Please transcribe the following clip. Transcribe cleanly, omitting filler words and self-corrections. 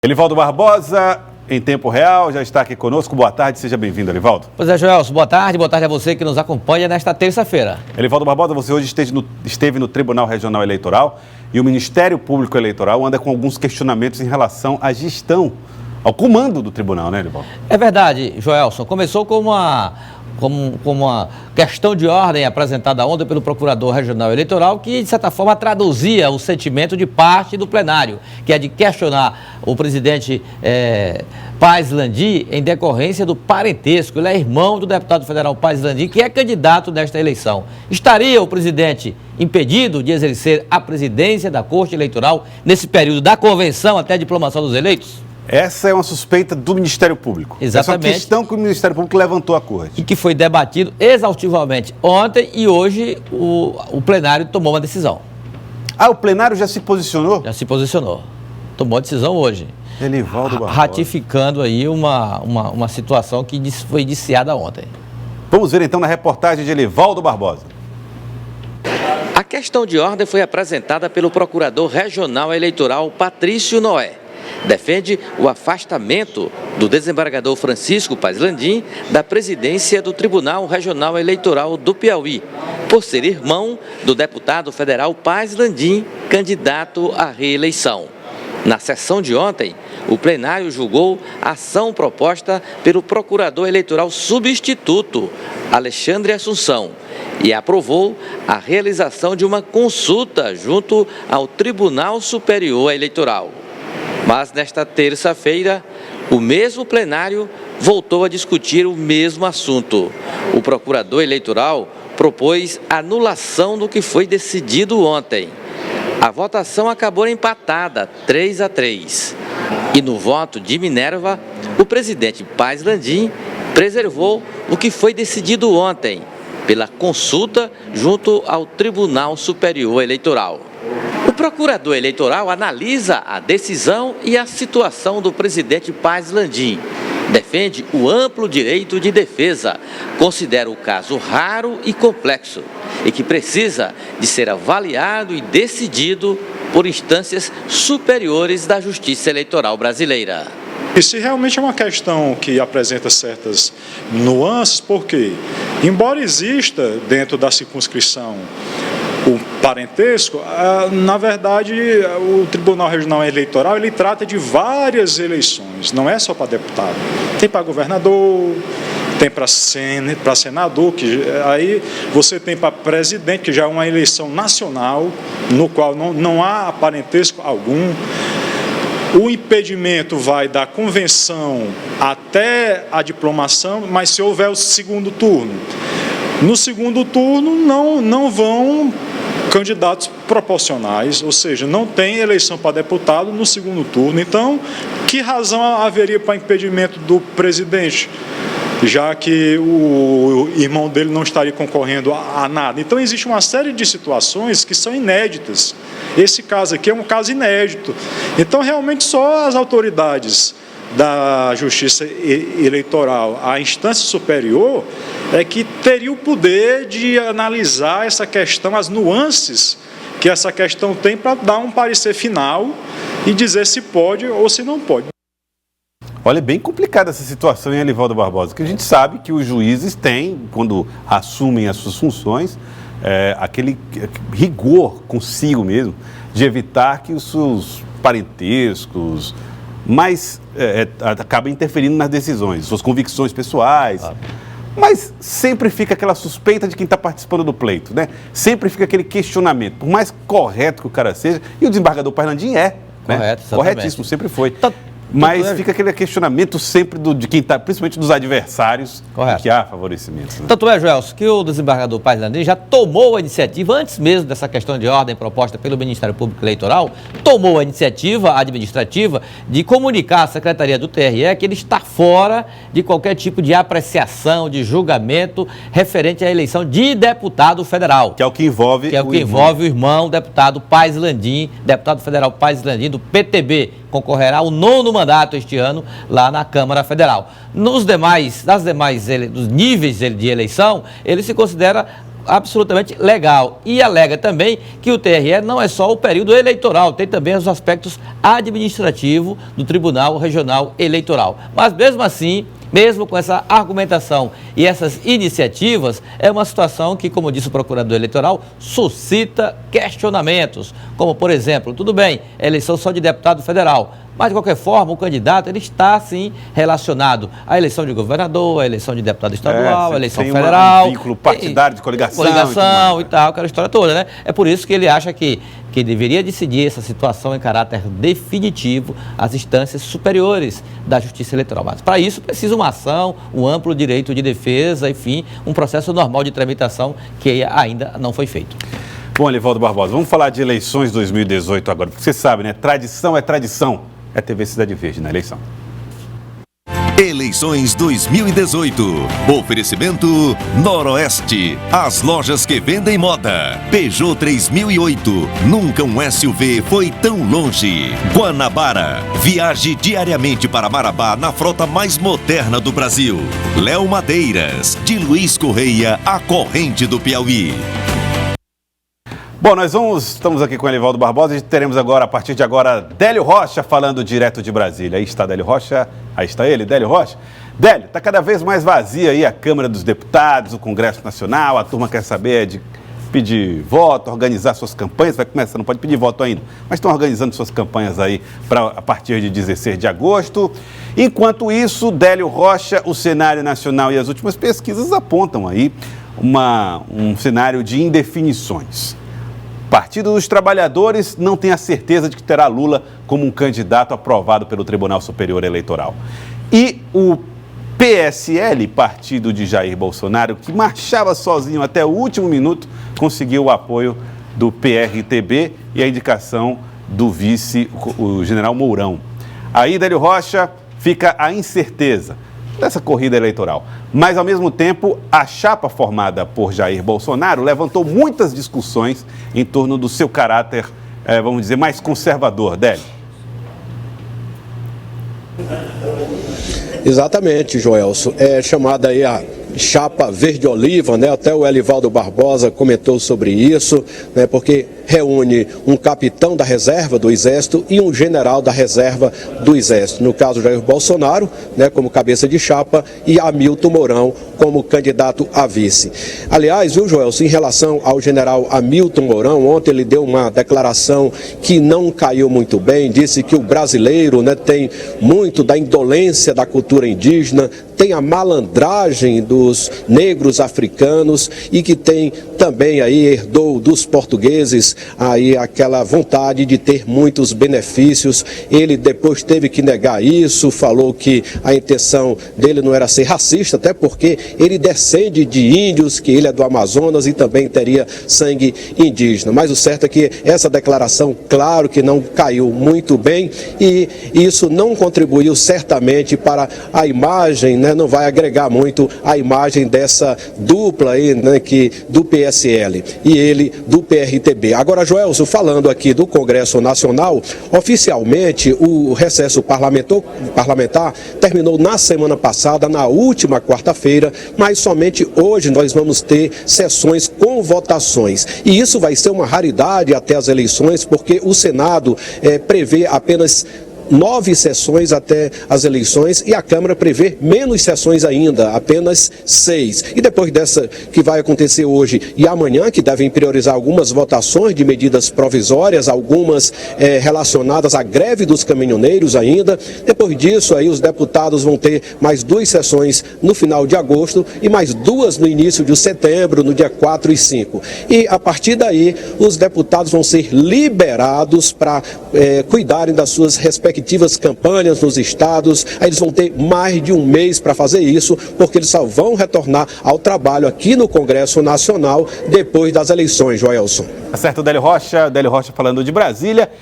Elivaldo Barbosa, em tempo real, já está aqui conosco. Boa tarde, seja bem-vindo, Elivaldo. Pois é, Joelson, boa tarde a você que nos acompanha nesta terça-feira. Elivaldo Barbosa, você hoje esteve no Tribunal Regional Eleitoral e o Ministério Público Eleitoral anda com alguns questionamentos em relação à gestão, ao comando do tribunal, né, Elivaldo? É verdade, Joelson. Começou com uma questão de ordem apresentada ontem pelo Procurador Regional Eleitoral que, de certa forma, traduzia o sentimento de parte do plenário, que é de questionar o presidente Paz Landim em decorrência do parentesco. Ele é irmão do deputado federal Paz Landim, que é candidato nesta eleição. Estaria o presidente impedido de exercer a presidência da Corte Eleitoral nesse período da convenção até a diplomação dos eleitos? Essa é uma suspeita do Ministério Público. Exatamente. Essa é uma questão que o Ministério Público levantou à Corte. E que foi debatido exaustivamente ontem e hoje o plenário tomou uma decisão. Ah, o plenário já se posicionou? Já se posicionou. Tomou a decisão hoje. Elivaldo Barbosa. Ratificando aí uma situação que foi indiciada ontem. Vamos ver então na reportagem de Elivaldo Barbosa. A questão de ordem foi apresentada pelo Procurador Regional Eleitoral Patrício Noé. Defende o afastamento do desembargador Francisco Paz Landim da presidência do Tribunal Regional Eleitoral do Piauí, por ser irmão do deputado federal Paz Landim, candidato à reeleição. Na sessão de ontem, o plenário julgou a ação proposta pelo procurador eleitoral substituto, Alexandre Assunção, e aprovou a realização de uma consulta junto ao Tribunal Superior Eleitoral. Mas nesta terça-feira, o mesmo plenário voltou a discutir o mesmo assunto. O procurador eleitoral propôs anulação do que foi decidido ontem. A votação acabou empatada, 3-3. E no voto de Minerva, o presidente Paz Landim preservou o que foi decidido ontem, pela consulta junto ao Tribunal Superior Eleitoral. O procurador eleitoral analisa a decisão e a situação do presidente Paz Landim. Defende o amplo direito de defesa, considera o caso raro e complexo e que precisa de ser avaliado e decidido por instâncias superiores da Justiça Eleitoral brasileira. E se realmente é uma questão que apresenta certas nuances, porque, embora exista dentro da circunscrição o parentesco, na verdade, o Tribunal Regional Eleitoral, ele trata de várias eleições, não é só para deputado. Tem para governador, tem para senador, que aí você tem para presidente, que já é uma eleição nacional, no qual não há parentesco algum. O impedimento vai da convenção até a diplomação, mas se houver o segundo turno. No segundo turno não vão candidatos proporcionais, ou seja, não tem eleição para deputado no segundo turno. Então, que razão haveria para impedimento do presidente, já que o irmão dele não estaria concorrendo a nada? Então, existe uma série de situações que são inéditas. Esse caso aqui é um caso inédito. Então, realmente, só as autoridades da Justiça Eleitoral, a instância superior, é que teria o poder de analisar essa questão, as nuances que essa questão tem, para dar um parecer final e dizer se pode ou se não pode. Olha, é bem complicada essa situação, hein, Elivaldo Barbosa, que a gente sabe que os juízes têm, quando assumem as suas funções, aquele rigor consigo mesmo, de evitar que os seus parentescos acabam interferindo nas decisões, suas convicções pessoais. Mas sempre fica aquela suspeita de quem está participando do pleito, né? Sempre fica aquele questionamento, por mais correto que o cara seja, e o desembargador Paz Landim né? Correto, corretíssimo, sempre foi. Mas fica aquele questionamento sempre de quem está, principalmente dos adversários, que há favorecimentos. Né? Tanto é, Joelson, que o desembargador Paz Landim já tomou a iniciativa, antes mesmo dessa questão de ordem proposta pelo Ministério Público Eleitoral, tomou a iniciativa administrativa de comunicar à Secretaria do TRE que ele está fora de qualquer tipo de apreciação, de julgamento referente à eleição de deputado federal. Que é o que envolve o irmão deputado Paz Landim, deputado federal Paz Landim, do PTB. Concorrerá ao 9º mandato este ano lá na Câmara Federal. Dos níveis de eleição, ele se considera absolutamente legal. E alega também que o TRE não é só o período eleitoral, tem também os aspectos administrativos do Tribunal Regional Eleitoral. Mas mesmo assim, mesmo com essa argumentação e essas iniciativas, é uma situação que, como disse o procurador eleitoral, suscita questionamentos. Como, por exemplo, tudo bem, é eleição só de deputado federal, mas, de qualquer forma, o candidato ele está, sim, relacionado à eleição de governador, à eleição de deputado estadual, à eleição federal. Um vínculo partidário de coligação e tal, aquela história toda, né? É por isso que ele acha que deveria decidir essa situação em caráter definitivo as instâncias superiores da Justiça Eleitoral. Mas, para isso, precisa uma ação, um amplo direito de defesa, enfim, um processo normal de tramitação que ainda não foi feito. Bom, Elivaldo Barbosa, vamos falar de eleições 2018 agora, porque você sabe, né? Tradição é tradição. É TV Cidade Verde na eleição. Eleições 2018. Oferecimento Noroeste. As lojas que vendem moda. Peugeot 3008. Nunca um SUV foi tão longe. Guanabara. Viaje diariamente para Marabá na frota mais moderna do Brasil. Léo Madeiras. De Luiz Correia, a corrente do Piauí. Bom, estamos aqui com o Elivaldo Barbosa e teremos agora, a partir de agora, Délio Rocha falando direto de Brasília. Aí está Délio Rocha, aí está ele, Délio Rocha. Délio, está cada vez mais vazia aí a Câmara dos Deputados, o Congresso Nacional, a turma quer saber de pedir voto, organizar suas campanhas, vai começar, não pode pedir voto ainda, mas estão organizando suas campanhas aí a partir de 16 de agosto. Enquanto isso, Délio Rocha, o cenário nacional e as últimas pesquisas apontam aí um cenário de indefinições. Partido dos Trabalhadores não tem a certeza de que terá Lula como um candidato aprovado pelo Tribunal Superior Eleitoral. E o PSL, partido de Jair Bolsonaro, que marchava sozinho até o último minuto, conseguiu o apoio do PRTB e a indicação do vice, o general Mourão. Aí, Délio Rocha, fica a incerteza dessa corrida eleitoral. Mas, ao mesmo tempo, a chapa formada por Jair Bolsonaro levantou muitas discussões em torno do seu caráter, vamos dizer, mais conservador. Délio. Exatamente, Joelson. É chamada aí a chapa verde-oliva, né? Até o Elivaldo Barbosa comentou sobre isso, né? Porque reúne um capitão da reserva do Exército e um general da reserva do Exército. No caso, Jair Bolsonaro, né, como cabeça de chapa, e Hamilton Mourão como candidato a vice. Aliás, viu, Joelson, em relação ao general Hamilton Mourão, ontem ele deu uma declaração que não caiu muito bem, disse que o brasileiro, né, tem muito da indolência da cultura indígena, tem a malandragem dos negros africanos e que tem também aí, herdou dos portugueses aí aquela vontade de ter muitos benefícios. Ele depois teve que negar isso, falou que a intenção dele não era ser racista, até porque ele descende de índios, que ele é do Amazonas e também teria sangue indígena. Mas o certo é que essa declaração, claro que não caiu muito bem e isso não contribuiu certamente para a imagem, né, não vai agregar muito a imagem dessa dupla aí, né, do PSL e ele do PRTB. Agora, Joelson, falando aqui do Congresso Nacional, oficialmente o recesso parlamentar terminou na semana passada, na última quarta-feira, mas somente hoje nós vamos ter sessões com votações. E isso vai ser uma raridade até as eleições, porque o Senado prevê apenas 9 sessões até as eleições e a Câmara prevê menos sessões ainda, apenas 6. E depois dessa que vai acontecer hoje e amanhã, que devem priorizar algumas votações de medidas provisórias, algumas relacionadas à greve dos caminhoneiros ainda. Depois disso, aí os deputados vão ter mais 2 sessões no final de agosto e mais 2 no início de setembro, no dia 4 e 5. E a partir daí, os deputados vão ser liberados para cuidarem das suas respectivas campanhas nos estados. Aí eles vão ter mais de um mês para fazer isso, porque eles só vão retornar ao trabalho aqui no Congresso Nacional depois das eleições, Joelson. Tá certo, Délio Rocha falando de Brasília.